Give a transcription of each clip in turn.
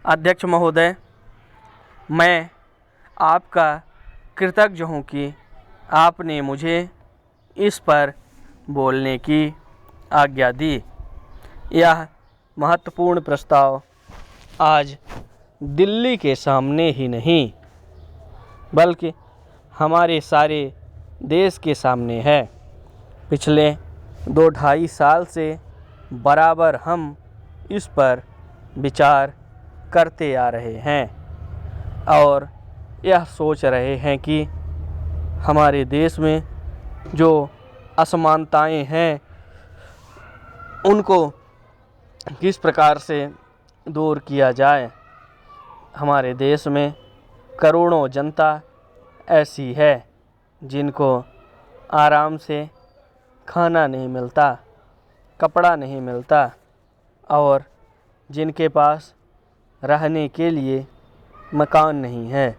अध्यक्ष महोदय, मैं आपका कृतज्ञ हूँ कि आपने मुझे इस पर बोलने की आज्ञा दी। यह महत्वपूर्ण प्रस्ताव आज दिल्ली के सामने ही नहीं बल्कि हमारे सारे देश के सामने है। पिछले 2-2.5 साल से बराबर हम इस पर विचार करते आ रहे हैं और यह सोच रहे हैं कि हमारे देश में जो असमानताएं हैं उनको किस प्रकार से दूर किया जाए। हमारे देश में करोड़ों जनता ऐसी है जिनको आराम से खाना नहीं मिलता, कपड़ा नहीं मिलता और जिनके पास रहने के लिए मकान नहीं है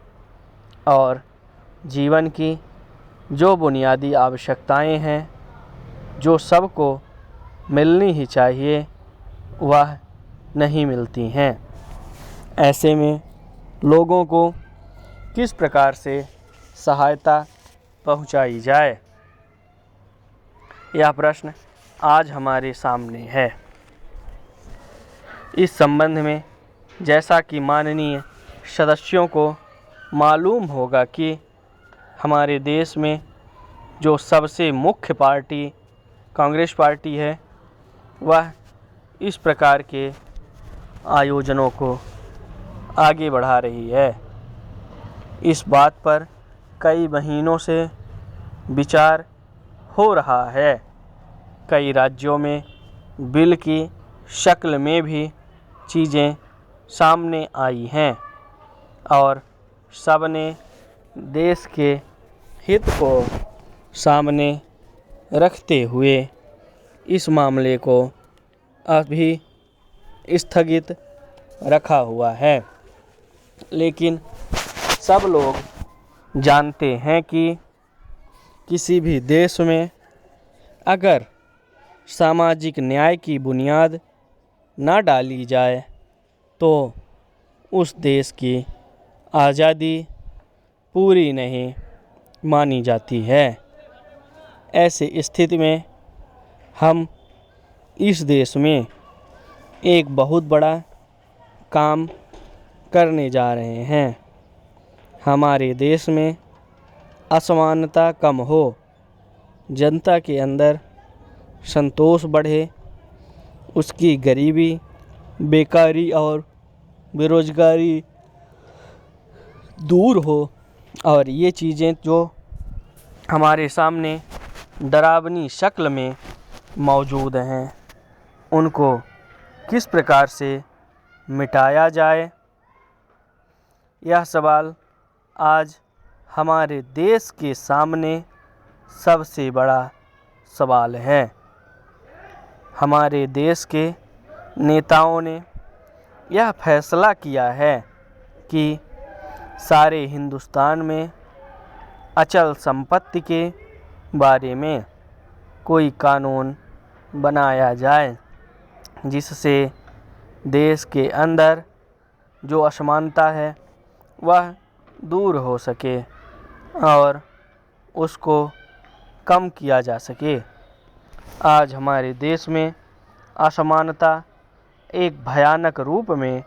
और जीवन की जो बुनियादी आवश्यकताएं हैं जो सबको मिलनी ही चाहिए वह नहीं मिलती हैं। ऐसे में लोगों को किस प्रकार से सहायता पहुंचाई जाए, यह प्रश्न आज हमारे सामने है। इस संबंध में जैसा कि माननीय सदस्यों को मालूम होगा कि हमारे देश में जो सबसे मुख्य पार्टी कांग्रेस पार्टी है वह इस प्रकार के आयोजनों को आगे बढ़ा रही है। इस बात पर कई महीनों से विचार हो रहा है। कई राज्यों में बिल की शक्ल में भी चीज़ें सामने आई हैं और सबने देश के हित को सामने रखते हुए इस मामले को अभी स्थगित रखा हुआ है। लेकिन सब लोग जानते हैं कि किसी भी देश में अगर सामाजिक न्याय की बुनियाद ना डाली जाए तो उस देश की आज़ादी पूरी नहीं मानी जाती है। ऐसी स्थिति में हम इस देश में एक बहुत बड़ा काम करने जा रहे हैं। हमारे देश में असमानता कम हो, जनता के अंदर संतोष बढ़े, उसकी गरीबी, बेकारी और बेरोजगारी दूर हो और ये चीज़ें जो हमारे सामने डरावनी शक्ल में मौजूद हैं उनको किस प्रकार से मिटाया जाए, यह सवाल आज हमारे देश के सामने सबसे बड़ा सवाल है। हमारे देश के नेताओं ने यह फैसला किया है कि सारे हिंदुस्तान में अचल संपत्ति के बारे में कोई कानून बनाया जाए जिससे देश के अंदर जो असमानता है वह दूर हो सके और उसको कम किया जा सके। आज हमारे देश में असमानता एक भयानक रूप में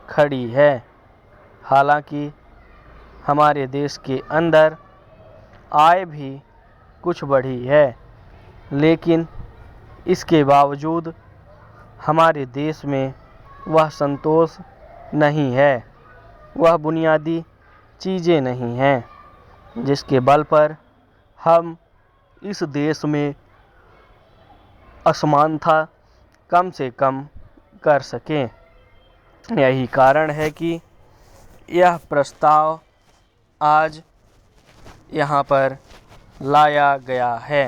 खड़ी है। हालांकि हमारे देश के अंदर आय भी कुछ बढ़ी है लेकिन इसके बावजूद हमारे देश में वह संतोष नहीं है, वह बुनियादी चीज़ें नहीं हैं जिसके बल पर हम इस देश में असमानता कम से कम कर सकें। यही कारण है कि यह प्रस्ताव आज यहाँ पर लाया गया है।